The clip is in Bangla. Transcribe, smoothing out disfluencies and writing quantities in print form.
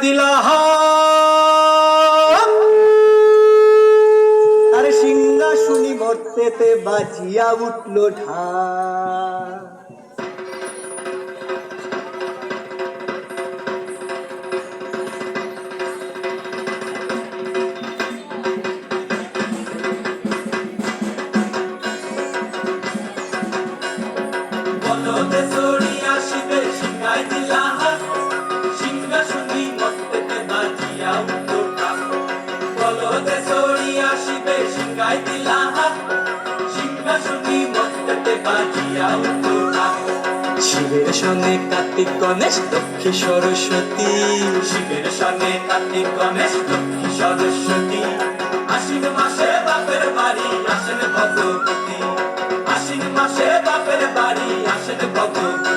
দিলা আর সিংহাসনী মর্তেতে বাজিয়া উঠল ঢা শিবের সনে কার্তিক গণেশ লক্ষ্মী সরস্বতী শিবের সনে কার্তিক গণেশ লক্ষ্মী সরস্বতী আশ্বিন মাসে বাপের বাড়ি আসেন ভগবতী আশ্বিন মাসে বাপের বাড়ি আসেন ভগবতী